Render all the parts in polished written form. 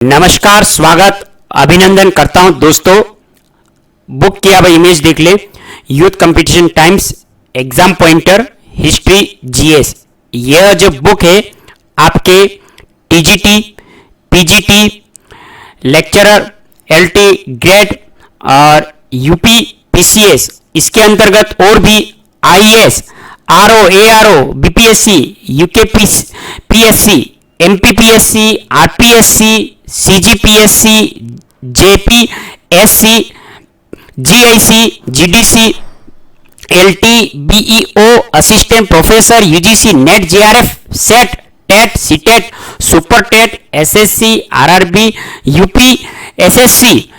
नमस्कार, स्वागत, अभिनंदन करता हूं दोस्तों। बुक की आप इमेज देख ले, youth competition times exam pointer history GS. यह जो बुक है आपके TGT, PGT, lecturer, LT grade और यूपी पीसीएस, इसके अंतर्गत और भी IAS, RO, ARO, BPSC, UK PSC, MPPSC, RPSC, CGPSC, JPSC, GIC, GDC, LT, BEO, assistant professor, UGC, NET, JRF, SET, TET, CTET, super TET, SSC, RRB, UP SSC,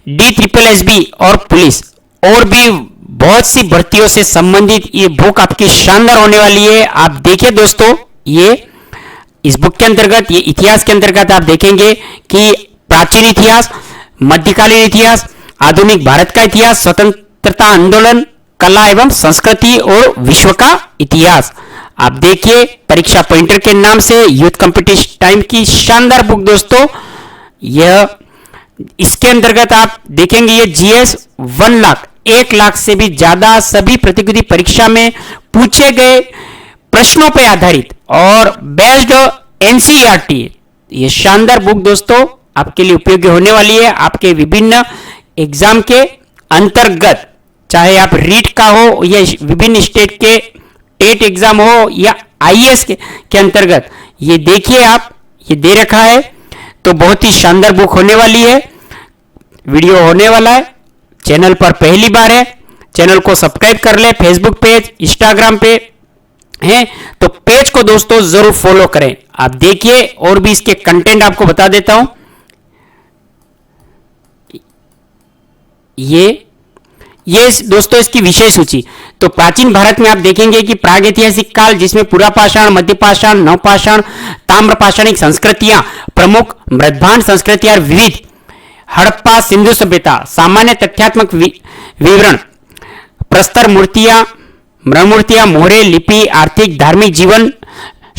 D triple SB और police और भी बहुत सी भर्तियों से संबंधित ये book आपकी शानदार होने वाली है। आप देखिए दोस्तों, ये इस बुक के अंतर्गत, ये इतिहास के अंतर्गत आप देखेंगे कि प्राचीन इतिहास, मध्यकालीन इतिहास, आधुनिक भारत का इतिहास, स्वतंत्रता आंदोलन, कला एवं संस्कृति और विश्व का इतिहास। आप देखिए, परीक्षा पॉइंटर के नाम से यूथ कंपटीशन टाइम की शानदार बुक दोस्तों। यह इसके अंतर्गत आप देखेंगे ये जीएस 1 लाख से भी ज्यादा सभी प्रतियोगी परीक्षा में पूछे गए प्रश्नों पर आधारित और बेस्ड एनसीईआरटी। ये शानदार बुक दोस्तों आपके लिए उपयोगी होने वाली है। आपके विभिन्न एग्जाम के अंतर्गत, चाहे आप रीट का हो या विभिन्न स्टेट के टेट एग्जाम हो या आईएएस के अंतर्गत, ये देखिए आप, ये दे रखा है। तो बहुत ही शानदार बुक होने वाली है। वीडियो होने वाला है, चैनल पर पहली बार है, चैनल को सब्सक्राइब कर ले। फेसबुक पेज, इंस्टाग्राम पे है तो पेज को दोस्तों जरूर फॉलो करें। आप देखिए, और भी इसके कंटेंट आपको बता देता हूं। ये दोस्तों इसकी विषय सूची। तो प्राचीन भारत में आप देखेंगे कि प्रागैतिहासिक काल, जिसमें पुरापाषाण, मध्यपाषाण, नवपाषाण, ताम्रपाषाणिक संस्कृतियां प्रमुख, मृदभांड संस्कृतियां और विविध, हड़प्पा, सिंधु सभ्यता, सामान्य तथ्यात्मक विवरण, प्रस्तर मूर्तियां, मृणमूर्तियां, मोहरे, लिपि, आर्थिक धार्मिक जीवन,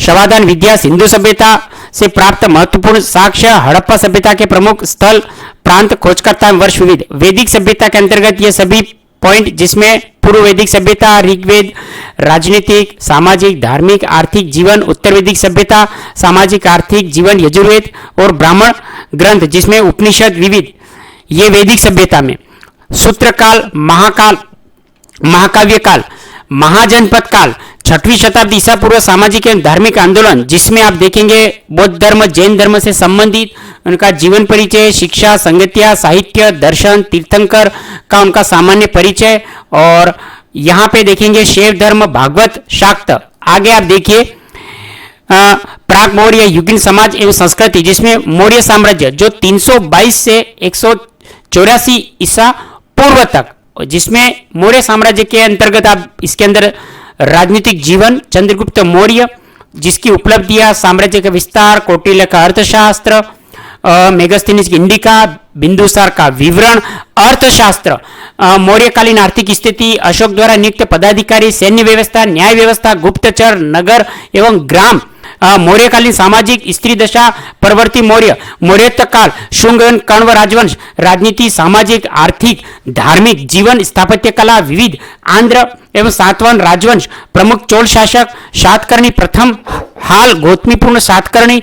शवाधान विद्या, सिंधु सभ्यता से प्राप्त महत्वपूर्ण साक्ष्य, हड़प्पा सभ्यता के प्रमुख स्थल, प्रांत, खोजकर्ता, वर्ष विविध। वैदिक सभ्यता के अंतर्गत ये सभी पॉइंट, जिसमें पूर्व वैदिक सभ्यता, ऋग्वेद, राजनीतिक, सामाजिक, धार्मिक, आर्थिक जीवन, उत्तर वैदिक सभ्यता, सामाजिक आर्थिक जीवन, यजुर्वेद और ब्राह्मण ग्रंथ, जिसमें उपनिषद विविध। ये वैदिक सभ्यता में सूत्रकाल, महाकाल, महाकाव्य काल, महाजनपद काल, 6वीं शताब्दी ईसा पूर्व, सामाजिक एवं धार्मिक आंदोलन, जिसमें आप देखेंगे बौद्ध धर्म, जैन धर्म से संबंधित उनका जीवन परिचय, शिक्षा, संगतिया, साहित्य, दर्शन, तीर्थंकर का उनका सामान्य परिचय। और यहाँ पे देखेंगे शैव धर्म, भागवत, शाक्त। आगे आप देखिए प्राग मौर्य युगीन समाज एवं संस्कृति, जिसमें मौर्य साम्राज्य जो 322 से 184 ईसा पूर्व तक, जिसमें मौर्य साम्राज्य के अंतर्गत आप इसके अंदर राजनीतिक जीवन, चंद्रगुप्त मौर्य, जिसकी उपलब्धियां, साम्राज्य का विस्तार, कौटिल्य का अर्थशास्त्र, मेगास्थनीज की इंडिका, बिंदुसार का विवरण, अर्थशास्त्र, मौर्यकालीन आर्थिक स्थिति, अशोक द्वारा नियुक्त पदाधिकारी, सैन्य व्यवस्था, न्याय व्यवस्था, गुप्तचर, नगर एवं ग्राम, मौर्यकालीन सामाजिक स्त्री दशा, परवर्ती मौर्य, मौर्योत्तर काल, शुंग एवं कण्व राजवंश, राजनीति, सामाजिक, आर्थिक, धार्मिक जीवन, स्थापत्य कला, विविध, आंध्र एवं सातवाहन राजवंश, प्रमुख चोल शासक, सातकर्णी प्रथम, हाल, गौतमीपूर्ण सातकर्णी,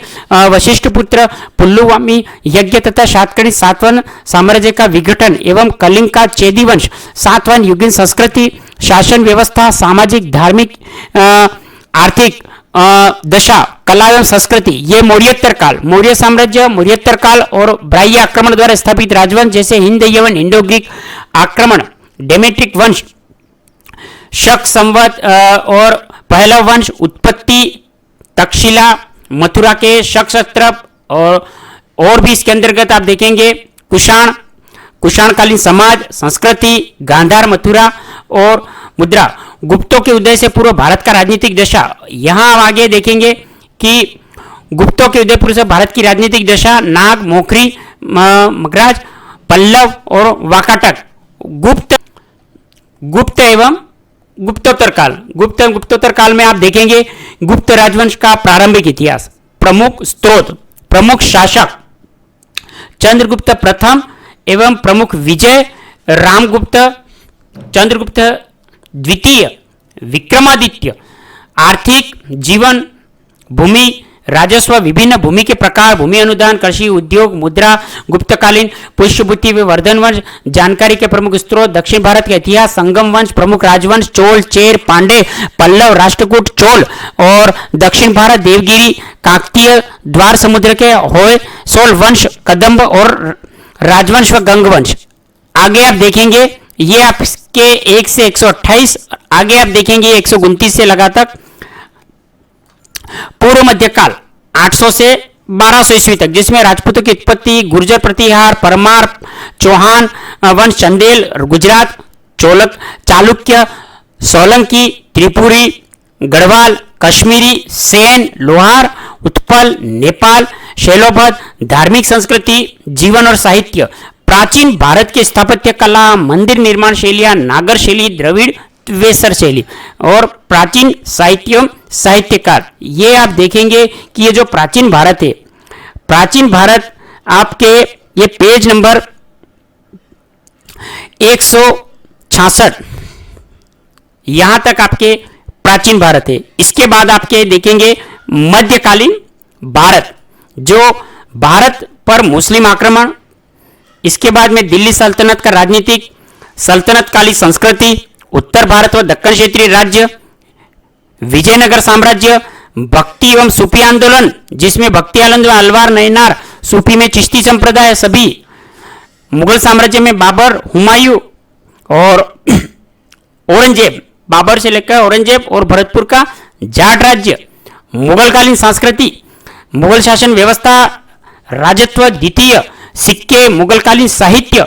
वशिष्ठ पुत्र, पुल्लुवामी यज्ञ तथा सातकर्णी सातवाहन साम्राज्य का विघटन एवं कलिंग का चेदी वंश, सातवाहन युगीन संस्कृति, शासन व्यवस्था, सामाजिक, धार्मिक, आर्थिक दशा, कला एवं संस्कृति, ये मौर्योत्तर काल, मौर्य साम्राज्य, मौर्योत्तर काल और ब्राह्य आक्रमण द्वारा स्थापित राजवंश, जैसे हिंद, यवन, इंडो ग्रीक आक्रमण, डेमेट्रिक वंश, शक संवत और पहला वंश, उत्पत्ति, तक्षशिला, मथुरा के शक सत्रप, और भी इसके अंतर्गत आप देखेंगे कुषाण, कुषाणकालीन समाज, संस्कृति, गांधार, मथुरा और मुद्रा, गुप्तों के उदय से पूर्व भारत का राजनीतिक दशा। यहां आप आगे देखेंगे कि गुप्तों के उदय पूर्व से भारत की राजनीतिक दशा, नाग, मोखरी, मगराज, पल्लव और वाकाटक, गुप्त एवं गुप्तोत्तर काल। गुप्तोत्तर काल में आप देखेंगे गुप्त राजवंश का प्रारंभिक इतिहास, प्रमुख स्त्रोत, प्रमुख शासक, चंद्रगुप्त प्रथम एवं प्रमुख विजय, रामगुप्त, चंद्रगुप्त द्वितीय, विक्रमादित्य, आर्थिक, जीवन, भूमि, राजस्व, विभिन्न भूमि के प्रकार, भूमि अनुदान, कृषि, उद्योग, मुद्रा, गुप्तकालीन, पुष्यभूति व वर्धन वंश, जानकारी के प्रमुख स्रोत, दक्षिण भारत का इतिहास, संगम वंश, प्रमुख राजवंश, चोल, चेर, पांडे, पल्लव, राष्ट्रकूट, चोल और दक्षिण भारत, देवगिरी, काकतीय, द्वार समुद्र के, होयसोल वंश, कदंब और राजवंश व गंग वंश। आगे आप देखेंगे ये आपके 1 से 128, आगे आप देखेंगे 129 से लगातार पूर्व मध्यकाल 800 से 1200 ईस्वी तक, जिसमें राजपूतों की उत्पत्ति, गुर्जर प्रतिहार, परमार, चौहान वंश, चंदेल, गुजरात, चोलक, चालुक्य, सोलंकी, त्रिपुरी, गढ़वाल, कश्मीरी, सेन, लोहार, उत्पल, नेपाल, शैलोभद, धार्मिक संस्कृति, जीवन और साहित्य, प्राचीन भारत की स्थापत्य कला, मंदिर निर्माण शैलियां, नागर शैली, द्रविड़, वेसर शैली और प्राचीन साहित्य, साहित्यकार। ये आप देखेंगे कि ये जो प्राचीन भारत है, प्राचीन भारत आपके ये पेज नंबर 166 यहां तक आपके प्राचीन भारत है। इसके बाद आपके देखेंगे मध्यकालीन भारत, जो भारत पर मुस्लिम आक्रमण, इसके बाद में दिल्ली सल्तनत का राजनीतिक सल्तनत काली संस्कृति, उत्तर भारत व दक्षिण क्षेत्रीय राज्य, विजयनगर साम्राज्य, भक्ति एवं सूफी आंदोलन, जिसमें भक्ति आनंद व अलवार, नैनार, सूफी में चिश्ती संप्रदाय सभी, मुगल साम्राज्य में बाबर, हुमायूं और औरंगजेब, बाबर से लेकर औरंगजेब और भरतपुर का जाट राज्य, मुगलकालीन संस्कृति, मुगल शासन व्यवस्था, राजत्व द्वितीय, सिक्के, मुगलकालीन साहित्य,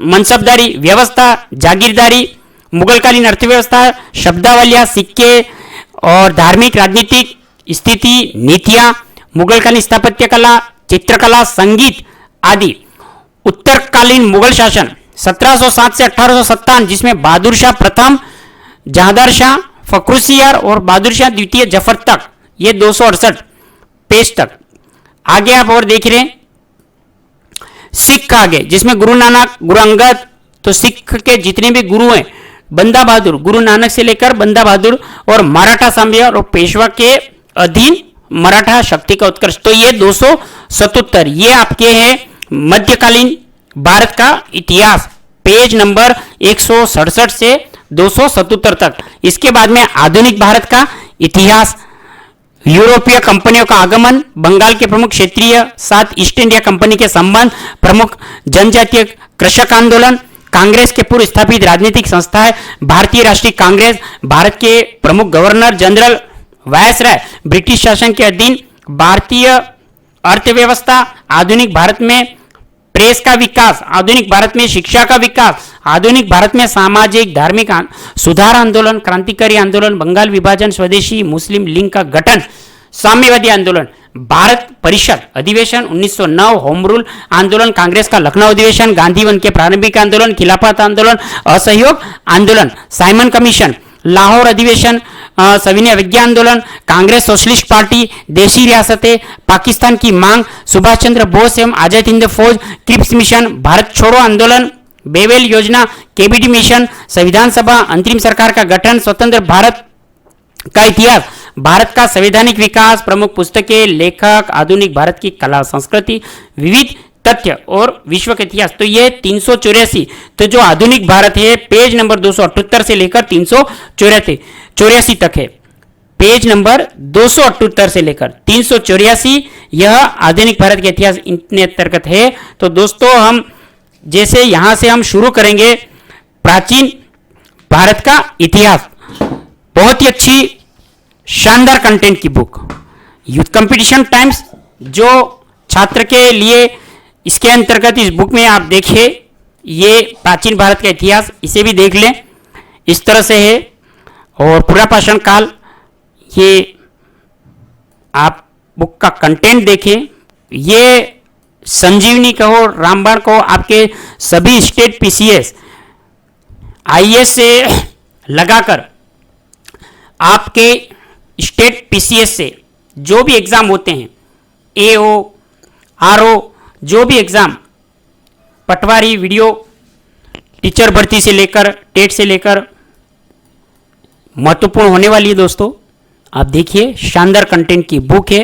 मनसबदारी व्यवस्था, जागीरदारी, मुगलकालीन अर्थव्यवस्था, शब्दावलियां, सिक्के और धार्मिक राजनीतिक स्थिति, नीतियां, मुगलकालीन स्थापत्य कला, चित्रकला, संगीत आदि। उत्तरकालीन मुगल शासन 1707 से 1857, जिसमें बहादुर शाह प्रथम, जहांदार शाह, फखरुसियार और बहादुर शाह द्वितीय जफर तक, ये 268 पेज तक। आगे आप और देख रहे हैं सिख आगे, जिसमें गुरु नानक, गुरु अंगद, तो सिख के जितने भी गुरु हैं, बंदा बहादुर, गुरु नानक से लेकर बंदा बहादुर और मराठा साम्राज्य और पेशवा के अधीन मराठा शक्ति का उत्कर्ष, तो ये 277 ये आपके हैं मध्यकालीन भारत का इतिहास, पेज नंबर 167 से 277 तक। इसके बाद में आधुनिक भारत का इतिहास, यूरोपीय कंपनियों का आगमन, बंगाल के प्रमुख क्षेत्रीय साथ ईस्ट इंडिया कंपनी के संबंध, प्रमुख जनजातीय कृषक आंदोलन, कांग्रेस के पूर्व स्थापित राजनीतिक संस्थाएं, भारतीय राष्ट्रीय कांग्रेस, भारत के प्रमुख गवर्नर जनरल, वायसराय, ब्रिटिश शासन के अधीन, भारतीय अर्थव्यवस्था, आधुनिक भारत में प्रेस का विकास, आधुनिक भारत में शिक्षा का विकास, आधुनिक भारत में सामाजिक धार्मिक सुधार आंदोलन, क्रांतिकारी आंदोलन, बंगाल विभाजन, स्वदेशी मुस्लिम लीग का गठन, साम्यवादी आंदोलन, भारत परिषद अधिवेशन 1909, होम रूल आंदोलन, कांग्रेस का लखनऊ अधिवेशन, गांधीवन के प्रारंभिक आंदोलन, खिलाफत आंदोलन, असहयोग आंदोलन, साइमन कमीशन, लाहौर अधिवेशन, सविनय विज्ञान आंदोलन, कांग्रेस सोशलिस्ट पार्टी, देशी रियासतें, पाकिस्तान की मांग, सुभाष चंद्र बोस एवं आजाद हिंद फौज, क्रिप्स मिशन, भारत छोड़ो आंदोलन, बेवेल योजना, केबीडी मिशन, संविधान सभा, अंतरिम सरकार का गठन, स्वतंत्र भारत का इतिहास, भारत का संवैधानिक विकास, प्रमुख पुस्तकें, लेखक, आधुनिक भारत की कला संस्कृति, विविध तथ्य और विश्व के इतिहास, तो ये 384। तो जो आधुनिक भारत है पेज नंबर 278 से लेकर 384 तक है, पेज नंबर 278 से लेकर 384 यह आधुनिक भारत के इतिहास इतने अंतर्गत है। तो दोस्तों हम जैसे यहां से हम शुरू करेंगे प्राचीन भारत का इतिहास, बहुत ही अच्छी शानदार कंटेंट की बुक, यूथ कंपटीशन टाइम्स, जो छात्र के लिए इसके अंतर्गत इस बुक में आप देखिए ये प्राचीन भारत का इतिहास, इसे भी देख लें, इस तरह से है। और पूरा पाषाण काल, ये आप बुक का कंटेंट देखें, ये संजीवनी कहो, रामबाण कहो, आपके सभी स्टेट पीसीएस आईएएस से लगाकर आपके स्टेट पीसीएस से जो भी एग्जाम होते हैं, एओ, आरओ, जो भी एग्जाम, पटवारी, वीडियो, टीचर भर्ती से लेकर टेट से लेकर महत्वपूर्ण होने वाली है दोस्तों। आप देखिए, शानदार कंटेंट की बुक है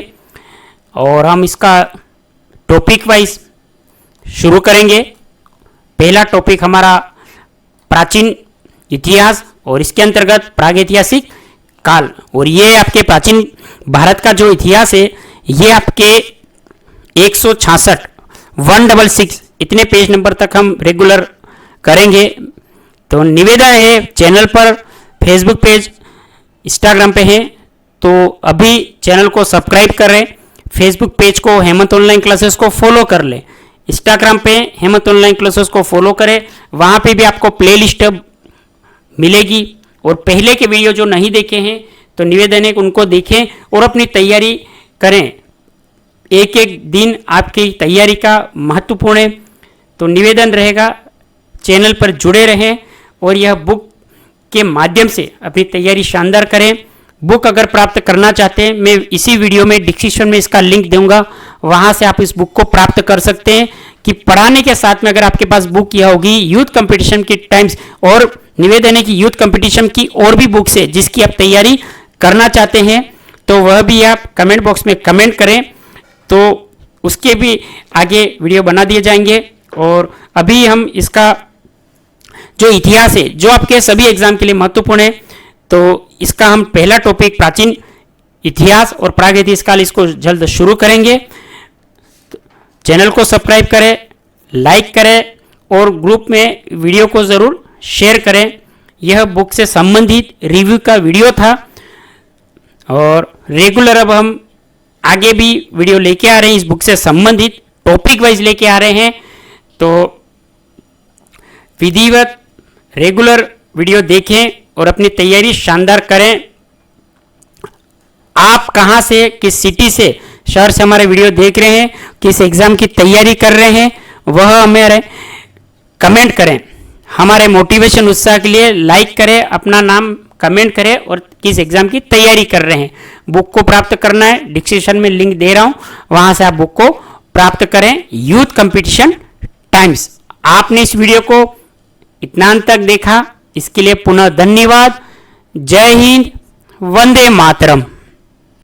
और हम इसका टॉपिक वाइज शुरू करेंगे। पहला टॉपिक हमारा प्राचीन इतिहास और इसके अंतर्गत प्रागैतिहासिक काल। और ये आपके प्राचीन भारत का जो इतिहास है ये आपके 166 166 इतने पेज नंबर तक हम रेगुलर करेंगे। तो निवेदन है, चैनल पर फेसबुक पेज, इंस्टाग्राम पे है तो अभी चैनल को सब्सक्राइब करें, फेसबुक पेज को हेमंत ऑनलाइन क्लासेस को फॉलो कर लें, इंस्टाग्राम पे हेमंत ऑनलाइन क्लासेस को फॉलो करें, वहाँ पे भी आपको प्लेलिस्ट मिलेगी। और पहले के वीडियो जो नहीं देखे हैं तो निवेदन है कि उनको देखें और अपनी तैयारी करें। एक एक दिन आपकी तैयारी का महत्वपूर्ण है, तो निवेदन रहेगा चैनल पर जुड़े रहें और यह बुक के माध्यम से अपनी तैयारी शानदार करें। बुक अगर प्राप्त करना चाहते हैं, मैं इसी वीडियो में डिस्क्रिप्शन में इसका लिंक दूंगा, वहां से आप इस बुक को प्राप्त कर सकते हैं। कि पढ़ाने के साथ में अगर आपके पास बुक यह होगी यूथ कंपटीशन के टाइम्स, और निवेदन है कि यूथ कंपटीशन की और भी बुक्स है जिसकी आप तैयारी करना चाहते हैं तो वह भी आप कमेंट बॉक्स में कमेंट करें, तो उसके भी आगे वीडियो बना दिए जाएंगे। और अभी हम इसका जो इतिहास है जो आपके सभी एग्जाम के लिए महत्वपूर्ण है, तो इसका हम पहला टॉपिक प्राचीन इतिहास और प्रागैतिहासिक काल इसको जल्द शुरू करेंगे। तो चैनल को सब्सक्राइब करें, लाइक करें और ग्रुप में वीडियो को ज़रूर शेयर करें। यह बुक से संबंधित रिव्यू का वीडियो था और रेगुलर अब हम आगे भी वीडियो लेके आ रहे हैं, इस बुक से संबंधित टॉपिक वाइज लेके आ रहे हैं। तो विधिवत रेगुलर वीडियो देखें और अपनी तैयारी शानदार करें। आप कहां से, किस सिटी से, शहर से हमारे वीडियो देख रहे हैं, किस एग्जाम की तैयारी कर रहे हैं, वह हमें कमेंट करें। हमारे मोटिवेशन उत्साह के लिए लाइक करें, अपना नाम कमेंट करें और किस एग्जाम की तैयारी कर रहे हैं। बुक को प्राप्त करना है, डिस्क्रिप्शन में लिंक दे रहा हूं, वहां से आप बुक को प्राप्त करें। Youth competition times. आपने इस वीडियो को इतना अंत तक देखा, इसके लिए पुनः धन्यवाद। जय हिंद, वंदे मातरम।